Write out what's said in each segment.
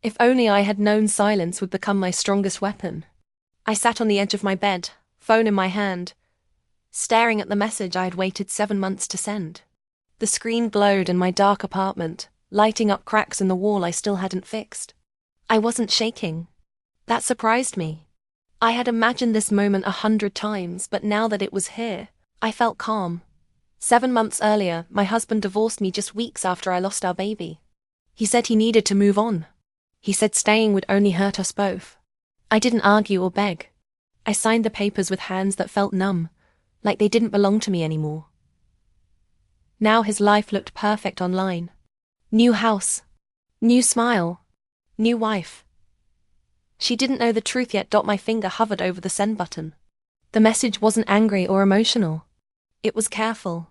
If only I had known silence would become my strongest weapon. I sat on the edge of my bed, phone in my hand, staring at the message I had waited 7 months to send. The screen glowed in my dark apartment, lighting up cracks in the wall I still hadn't fixed. I wasn't shaking. That surprised me. I had imagined this moment 100 times, but now that it was here, I felt calm. 7 months earlier, my husband divorced me just weeks after I lost our baby. He said he needed to move on. He said staying would only hurt us both. I didn't argue or beg. I signed the papers with hands that felt numb, like they didn't belong to me anymore. Now his life looked perfect online. New house. New smile. New wife. She didn't know the truth yet. My finger hovered over the send button. The message wasn't angry or emotional. It was careful.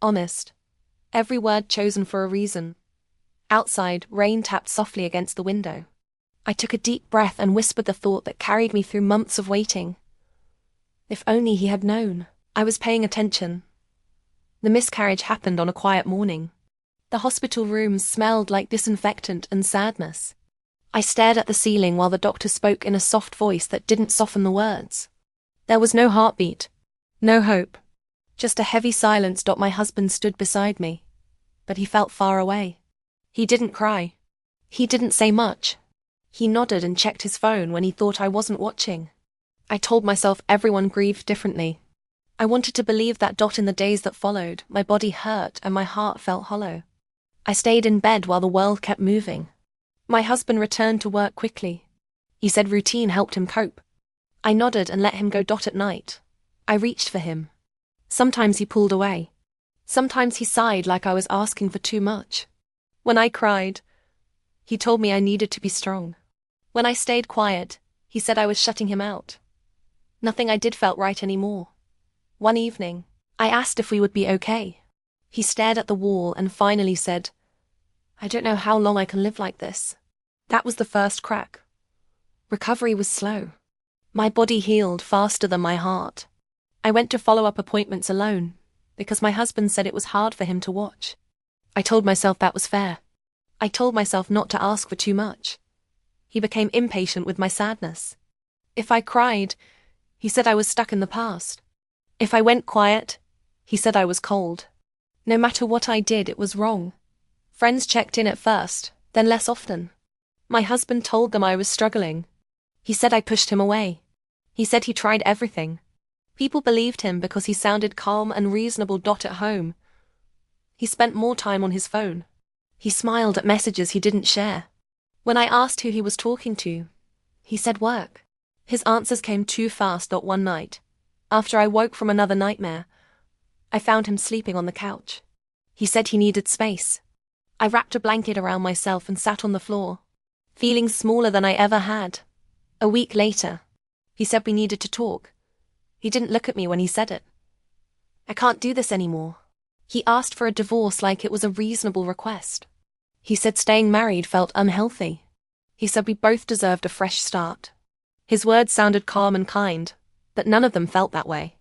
Honest. Every word chosen for a reason. Outside, rain tapped softly against the window. I took a deep breath and whispered the thought that carried me through months of waiting. If only he had known. I was paying attention. The miscarriage happened on a quiet morning. The hospital rooms smelled like disinfectant and sadness. I stared at the ceiling while the doctor spoke in a soft voice that didn't soften the words. There was no heartbeat. No hope. Just a heavy silence. My husband stood beside me. But he felt far away. He didn't cry. He didn't say much. He nodded and checked his phone when he thought I wasn't watching. I told myself everyone grieved differently. I wanted to believe that. In the days that followed, my body hurt and my heart felt hollow. I stayed in bed while the world kept moving. My husband returned to work quickly. He said routine helped him cope. I nodded and let him go. At night, I reached for him. Sometimes he pulled away. Sometimes he sighed like I was asking for too much. When I cried, he told me I needed to be strong. When I stayed quiet, he said I was shutting him out. Nothing I did felt right anymore. One evening, I asked if we would be okay. He stared at the wall and finally said, "I don't know how long I can live like this." That was the first crack. Recovery was slow. My body healed faster than my heart. I went to follow-up appointments alone, because my husband said it was hard for him to watch. I told myself that was fair. I told myself not to ask for too much. He became impatient with my sadness. If I cried, he said I was stuck in the past. If I went quiet, he said I was cold. No matter what I did, it was wrong. Friends checked in at first, then less often. My husband told them I was struggling. He said I pushed him away. He said he tried everything. People believed him because he sounded calm and reasonable. At home, he spent more time on his phone. He smiled at messages he didn't share. When I asked who he was talking to, he said work. His answers came too fast. One night, after I woke from another nightmare, I found him sleeping on the couch. He said he needed space. I wrapped a blanket around myself and sat on the floor, feeling smaller than I ever had. A week later, he said we needed to talk. He didn't look at me when he said it. I can't do this anymore. He asked for a divorce like it was a reasonable request. He said staying married felt unhealthy. He said we both deserved a fresh start. His words sounded calm and kind, but none of them felt that way.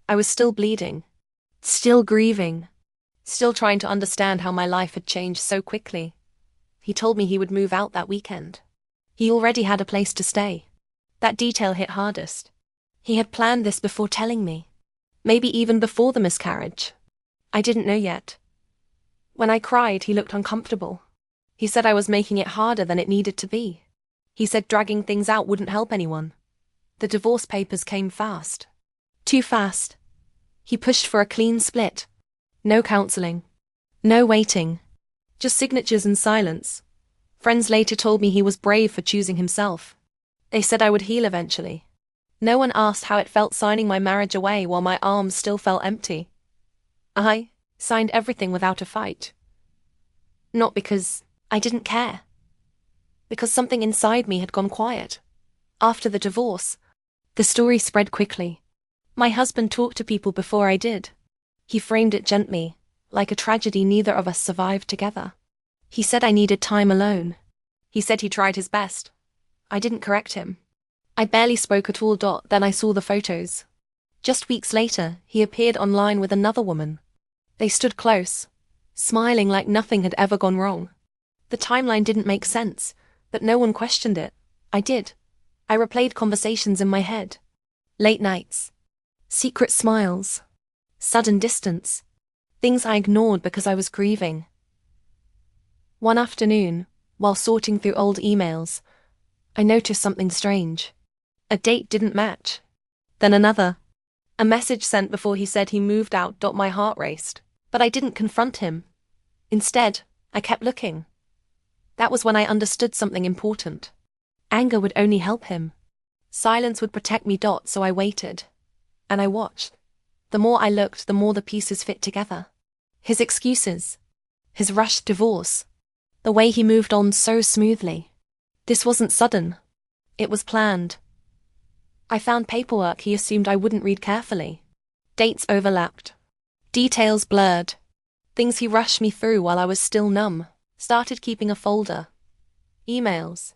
I was still bleeding, still grieving, still trying to understand how my life had changed so quickly. He told me he would move out that weekend. He already had a place to stay. That detail hit hardest. He had planned this before telling me. Maybe even before the miscarriage. I didn't know yet. When I cried, he looked uncomfortable. He said I was making it harder than it needed to be. He said dragging things out wouldn't help anyone. The divorce papers came fast. Too fast. He pushed for a clean split. No counseling. No waiting. Just signatures and silence. Friends later told me he was brave for choosing himself. They said I would heal eventually. No one asked how it felt signing my marriage away while my arms still felt empty. I signed everything without a fight. Not because I didn't care. Because something inside me had gone quiet. After the divorce, the story spread quickly. My husband talked to people before I did. He framed it gently, like a tragedy neither of us survived together. He said I needed time alone. He said he tried his best. I didn't correct him. I barely spoke at all. Then I saw the photos. Just weeks later, he appeared online with another woman. They stood close, smiling like nothing had ever gone wrong. The timeline didn't make sense, But no one questioned it. I did. I replayed conversations in my head. Late nights. Secret smiles. Sudden distance. Things I ignored because I was grieving. One afternoon, while sorting through old emails, I noticed something strange. A date didn't match. Then another. A message sent before he said he moved out. My heart raced. But I didn't confront him. Instead, I kept looking. That was when I understood something important. Anger would only help him. Silence would protect me. So I waited. And I watched. The more I looked, the more the pieces fit together. His excuses. His rushed divorce. The way he moved on so smoothly. This wasn't sudden. It was planned. I found paperwork he assumed I wouldn't read carefully. Dates overlapped. Details blurred. Things he rushed me through while I was still numb. Started keeping a folder. Emails.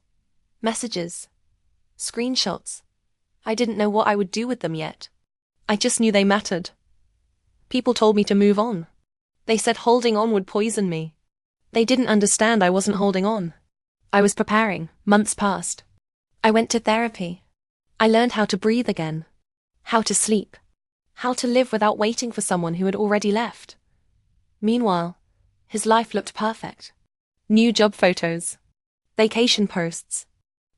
Messages. Screenshots. I didn't know what I would do with them yet. I just knew they mattered. People told me to move on. They said holding on would poison me. They didn't understand I wasn't holding on. I was preparing. Months passed. I went to therapy. I learned how to breathe again. How to sleep. How to live without waiting for someone who had already left. Meanwhile, his life looked perfect. New job photos. Vacation posts.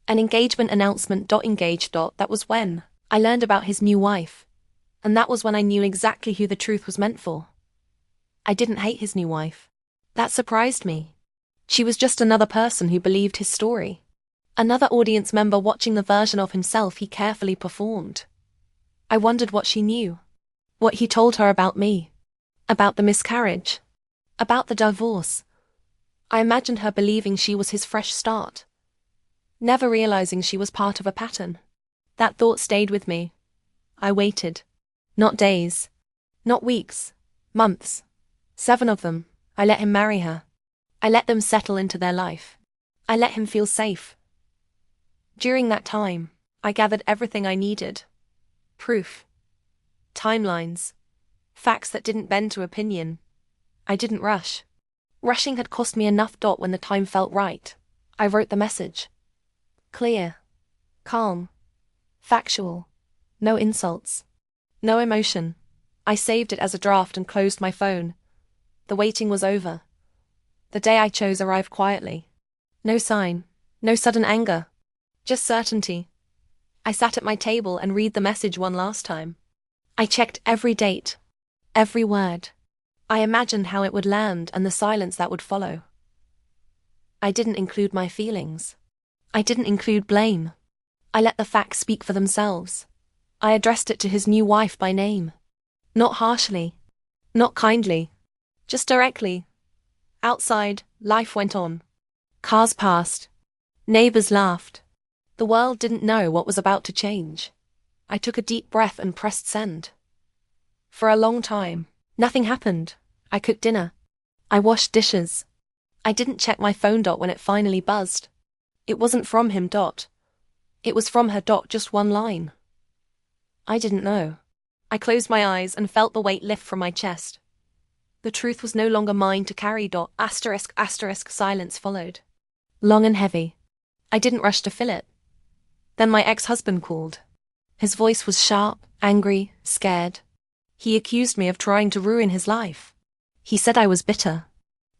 An engagement announcement. Engaged. That was when I learned about his new wife. And that was when I knew exactly who the truth was meant for. I didn't hate his new wife. That surprised me. She was just another person who believed his story. Another audience member watching the version of himself he carefully performed. I wondered what she knew. What he told her about me. About the miscarriage. About the divorce. I imagined her believing she was his fresh start. Never realizing she was part of a pattern. That thought stayed with me. I waited. Not days. Not weeks. Months. 7 of them. I let him marry her. I let them settle into their life. I let him feel safe. During that time, I gathered everything I needed. Proof. Timelines. Facts that didn't bend to opinion. I didn't rush. Rushing had cost me enough. When the time felt right, I wrote the message. Clear. Calm. Factual. No insults. No emotion. I saved it as a draft and closed my phone. The waiting was over. The day I chose arrived quietly. No sign. No sudden anger. Just certainty. I sat at my table and read the message one last time. I checked every date. Every word. I imagined how it would land and the silence that would follow. I didn't include my feelings. I didn't include blame. I let the facts speak for themselves. I addressed it to his new wife by name. Not harshly. Not kindly. Just directly. Outside, life went on. Cars passed. Neighbors laughed. The world didn't know what was about to change. I took a deep breath and pressed send. For a long time, nothing happened. I cooked dinner. I washed dishes. I didn't check my phone. When it finally buzzed. It wasn't from him. It was from her. Just one line. I didn't know. I closed my eyes and felt the weight lift from my chest. The truth was no longer mine to carry. ****. Silence followed. Long and heavy. I didn't rush to fill it. Then my ex-husband called. His voice was sharp, angry, scared. He accused me of trying to ruin his life. He said I was bitter.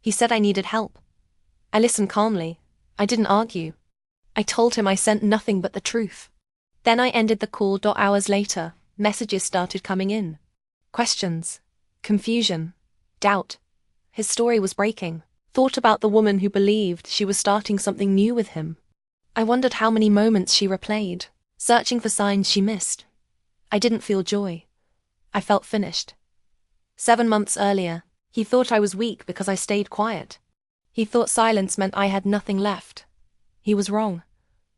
He said I needed help. I listened calmly. I didn't argue. I told him I sent nothing but the truth. Then I ended the call. Hours later, messages started coming in. Questions. Confusion. Doubt. His story was breaking. Thought about the woman who believed she was starting something new with him. I wondered how many moments she replayed, searching for signs she missed. I didn't feel joy. I felt finished. 7 months earlier, he thought I was weak because I stayed quiet. He thought silence meant I had nothing left. He was wrong.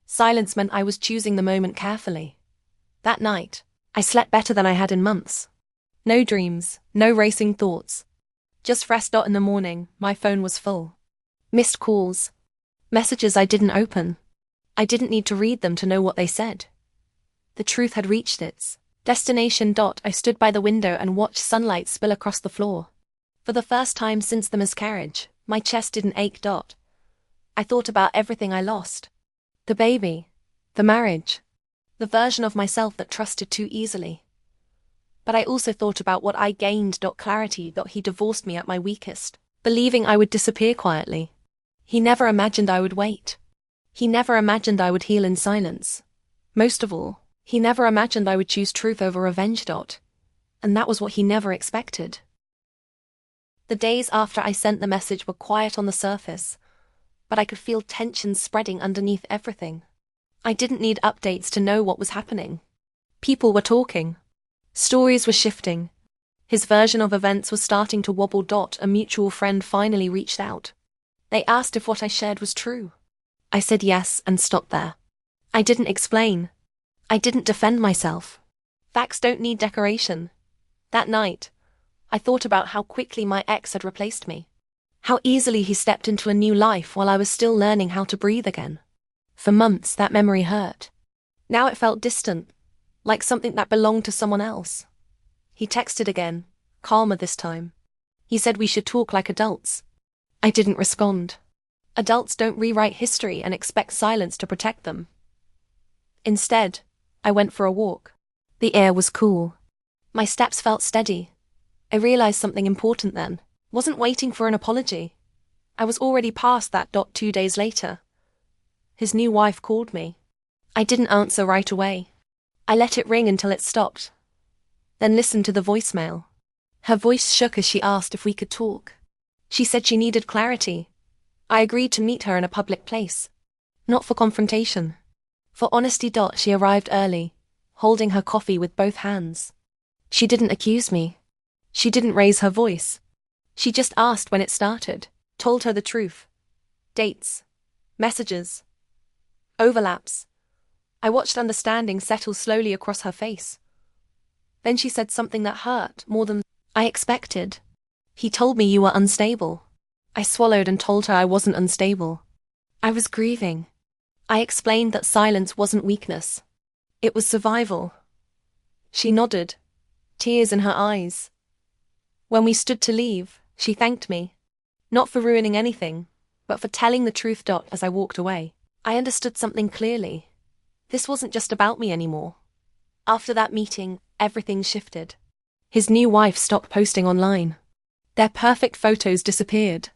Silence meant I was choosing the moment carefully. That night, I slept better than I had in months. No dreams, no racing thoughts. Just rest. In the morning, my phone was full. Missed calls. Messages I didn't open. I didn't need to read them to know what they said. The truth had reached its destination. I stood by the window and watched sunlight spill across the floor. For the first time since the miscarriage, my chest didn't ache. I I thought about everything I lost. The baby, the marriage, the version of myself that trusted too easily. But I also thought about what I gained. Clarity. He divorced me at my weakest, believing I would disappear quietly. He never imagined I would wait. He never imagined I would heal in silence. Most of all, he never imagined I would choose truth over revenge. And that was what he never expected. The days after I sent the message were quiet on the surface, but I could feel tension spreading underneath everything. I didn't need updates to know what was happening. People were talking. Stories were shifting. His version of events was starting to wobble. A mutual friend finally reached out. They asked if what I shared was true. I said yes and stopped there. I didn't explain. I didn't defend myself. Facts don't need decoration. That night, I thought about how quickly my ex had replaced me. How easily he stepped into a new life while I was still learning how to breathe again. For months, that memory hurt. Now it felt distant, like something that belonged to someone else. He texted again, calmer this time. He said we should talk like adults. I didn't respond. Adults don't rewrite history and expect silence to protect them. Instead, I went for a walk. The air was cool. My steps felt steady. I realized something important then. Wasn't waiting for an apology. I was already past that. 2 days later, his new wife called me. I didn't answer right away. I let it ring until it stopped, then listened to the voicemail. Her voice shook as she asked if we could talk. She said she needed clarity. I agreed to meet her in a public place. Not for confrontation. For honesty. She arrived early, holding her coffee with both hands. She didn't accuse me. She didn't raise her voice. She just asked when it started, told her the truth. Dates, messages, overlaps. I watched understanding settle slowly across her face. Then she said something that hurt more than I expected. He told me you were unstable. I swallowed and told her I wasn't unstable. I was grieving. I explained that silence wasn't weakness. It was survival. She nodded, tears in her eyes. When we stood to leave, she thanked me. Not for ruining anything, but for telling the truth. As I walked away, I understood something clearly. This wasn't just about me anymore. After that meeting, everything shifted. His new wife stopped posting online. Their perfect photos disappeared.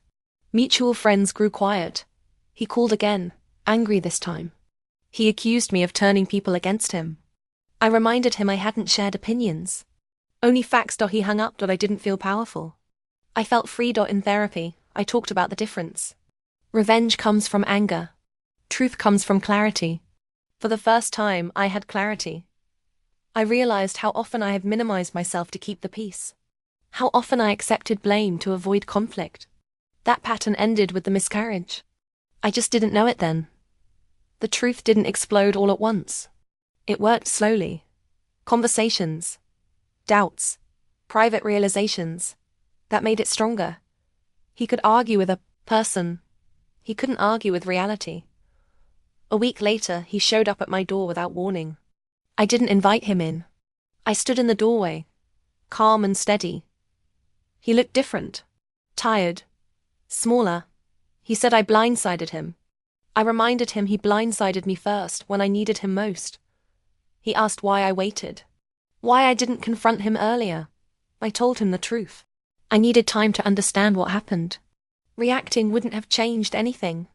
Mutual friends grew quiet. He called again, angry this time. He accused me of turning people against him. I reminded him I hadn't shared opinions. Only facts. He hung up. I didn't feel powerful. I felt free. In therapy, I talked about the difference. Revenge comes from anger. Truth comes from clarity. For the first time, I had clarity. I realized how often I have minimized myself to keep the peace. How often I accepted blame to avoid conflict. That pattern ended with the miscarriage. I just didn't know it then. The truth didn't explode all at once. It worked slowly. Conversations, doubts, private realizations. That made it stronger. He could argue with a person. He couldn't argue with reality. A week later, he showed up at my door without warning. I didn't invite him in. I stood in the doorway, calm and steady. He looked different, tired, smaller. He said I blindsided him. I reminded him he blindsided me first when I needed him most. He asked why I waited, why I didn't confront him earlier. I told him the truth. I needed time to understand what happened. Reacting wouldn't have changed anything.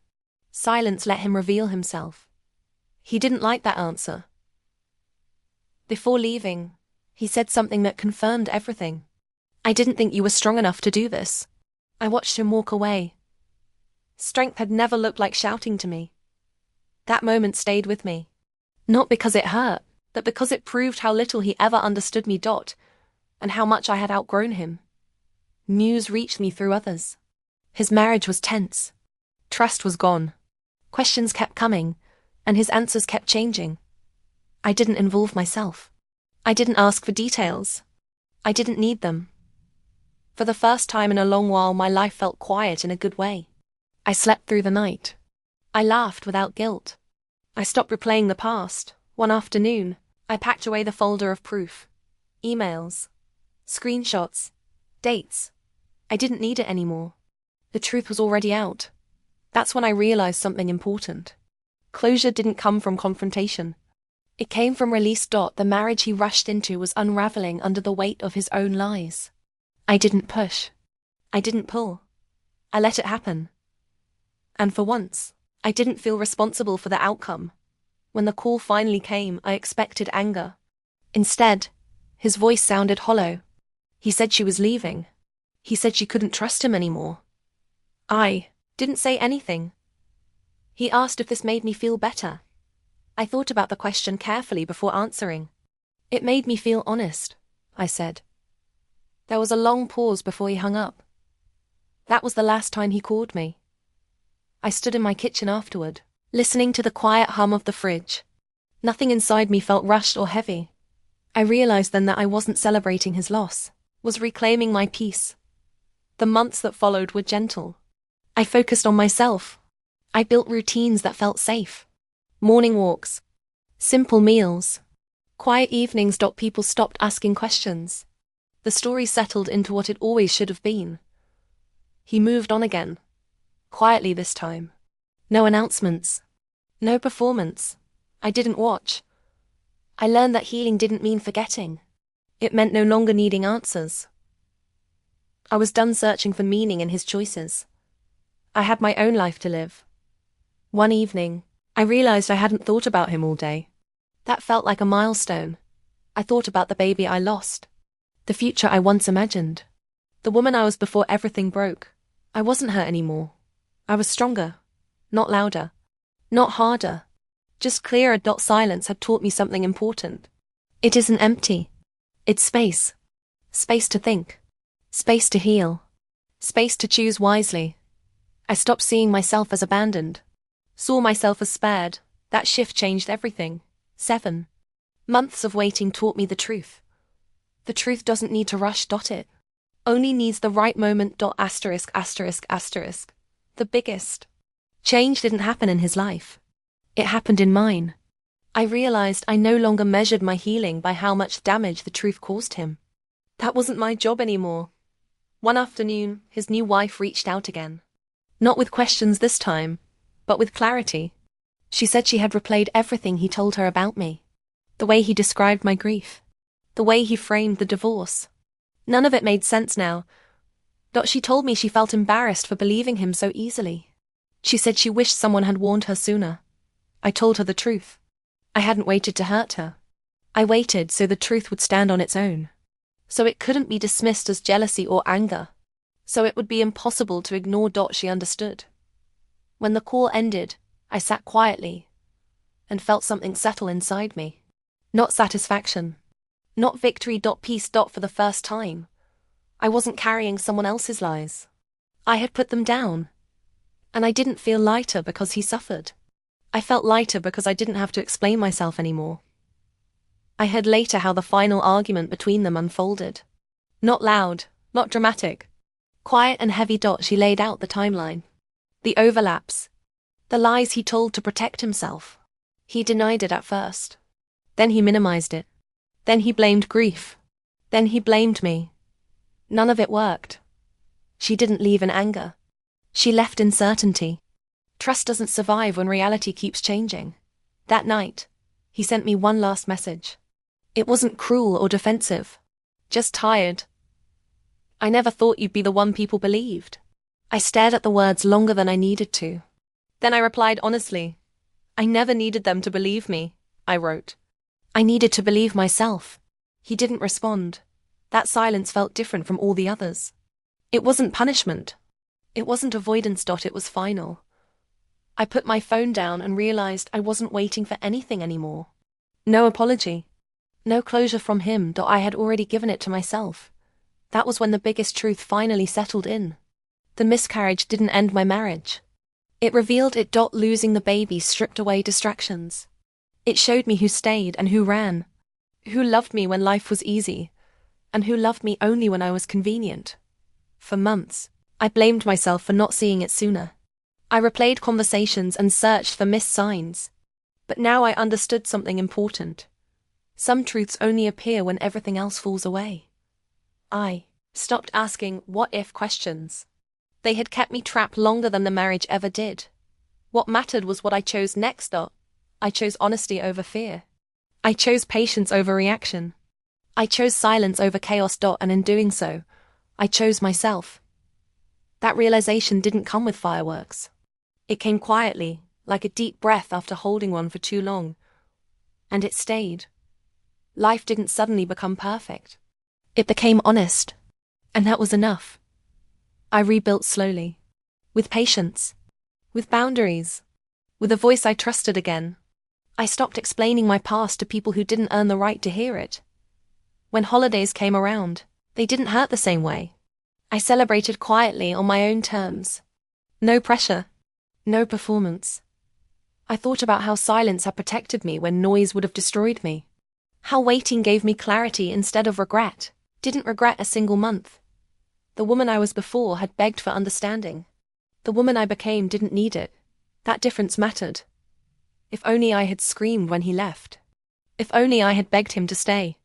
Silence let him reveal himself. He didn't like that answer. Before leaving, he said something that confirmed everything. I didn't think you were strong enough to do this. I watched him walk away. Strength had never looked like shouting to me. That moment stayed with me. Not because it hurt, but because it proved how little he ever understood me. And how much I had outgrown him. News reached me through others. His marriage was tense. Trust was gone. Questions kept coming, and his answers kept changing. I didn't involve myself. I didn't ask for details. I didn't need them. For the first time in a long while, my life felt quiet in a good way. I slept through the night. I laughed without guilt. I stopped replaying the past. One afternoon, I packed away the folder of proof. Emails, screenshots, dates. I didn't need it anymore. The truth was already out. That's when I realized something important. Closure didn't come from confrontation. It came from release. The marriage he rushed into was unraveling under the weight of his own lies. I didn't push. I didn't pull. I let it happen. And for once, I didn't feel responsible for the outcome. When the call finally came, I expected anger. Instead, his voice sounded hollow. He said she was leaving. He said she couldn't trust him anymore. I didn't say anything. He asked if this made me feel better. I thought about the question carefully before answering. It made me feel honest, I said. There was a long pause before he hung up. That was the last time he called me. I stood in my kitchen afterward, listening to the quiet hum of the fridge. Nothing inside me felt rushed or heavy. I realized then that I wasn't celebrating his loss, was reclaiming my peace. The months that followed were gentle. I focused on myself. I built routines that felt safe. Morning walks. Simple meals. Quiet evenings. People stopped asking questions. The story settled into what it always should have been. He moved on again. Quietly this time. No announcements. No performance. I didn't watch. I learned that healing didn't mean forgetting. It meant no longer needing answers. I was done searching for meaning in his choices. I had my own life to live. One evening, I realized I hadn't thought about him all day. That felt like a milestone. I thought about the baby I lost. The future I once imagined. The woman I was before everything broke. I wasn't her anymore. I was stronger. Not louder. Not harder. Just clearer. Silence had taught me something important. It isn't empty. It's space. Space to think. Space to heal. Space to choose wisely. I stopped seeing myself as abandoned. Saw myself as spared. That shift changed everything. 7 months of waiting taught me the truth. The truth doesn't need to rush. It only needs the right moment. The biggest change didn't happen in his life. It happened in mine. I realized I no longer measured my healing by how much damage the truth caused him. That wasn't my job anymore. One afternoon, his new wife reached out again. Not with questions this time, but with clarity. She said she had replayed everything he told her about me. The way he described my grief. The way he framed the divorce. None of it made sense now. She told me she felt embarrassed for believing him so easily. She said she wished someone had warned her sooner. I told her the truth. I hadn't waited to hurt her. I waited so the truth would stand on its own. So it couldn't be dismissed as jealousy or anger. So it would be impossible to ignore. She understood. When the call ended, I sat quietly and felt something settle inside me. Not satisfaction. Not victory. Peace. For the first time, I wasn't carrying someone else's lies. I had put them down. And I didn't feel lighter because he suffered. I felt lighter because I didn't have to explain myself anymore. I heard later how the final argument between them unfolded. Not loud, not dramatic. Quiet and heavy. She laid out the timeline. The overlaps. The lies he told to protect himself. He denied it at first. Then he minimized it. Then he blamed grief. Then he blamed me. None of it worked. She didn't leave in anger. She left in certainty. Trust doesn't survive when reality keeps changing. That night, he sent me one last message. It wasn't cruel or defensive. Just tired. I never thought you'd be the one people believed. I stared at the words longer than I needed to. Then I replied honestly. I never needed them to believe me, I wrote. I needed to believe myself. He didn't respond. That silence felt different from all the others. It wasn't punishment. It wasn't avoidance. It was final. I put my phone down and realized I wasn't waiting for anything anymore. No apology. No closure from him. I had already given it to myself. That was when the biggest truth finally settled in. The miscarriage didn't end my marriage. It revealed it. Losing the baby stripped away distractions. It showed me who stayed and who ran. Who loved me when life was easy. And who loved me only when I was convenient. For months, I blamed myself for not seeing it sooner. I replayed conversations and searched for missed signs. But now I understood something important. Some truths only appear when everything else falls away. I stopped asking what-if questions. They had kept me trapped longer than the marriage ever did. What mattered was what I chose next. I chose honesty over fear. I chose patience over reaction. I chose silence over chaos. And in doing so, I chose myself. That realization didn't come with fireworks. It came quietly, like a deep breath after holding one for too long. And it stayed. Life didn't suddenly become perfect. It became honest. And that was enough. I rebuilt slowly. With patience. With boundaries. With a voice I trusted again. I stopped explaining my past to people who didn't earn the right to hear it. When holidays came around, they didn't hurt the same way. I celebrated quietly on my own terms. No pressure. No performance. I thought about how silence had protected me when noise would have destroyed me. How waiting gave me clarity instead of regret. Didn't regret a single month. The woman I was before had begged for understanding. The woman I became didn't need it. That difference mattered. If only I had screamed when he left. If only I had begged him to stay.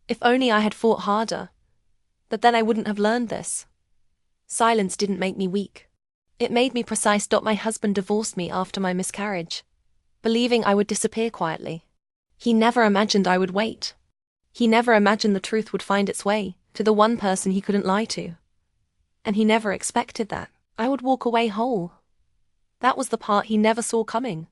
If only I had fought harder. But then I wouldn't have learned this. Silence didn't make me weak. It made me precise. My husband divorced me after my miscarriage, believing I would disappear quietly. He never imagined I would wait. He never imagined the truth would find its way to the one person he couldn't lie to. And he never expected that I would walk away whole. That was the part he never saw coming.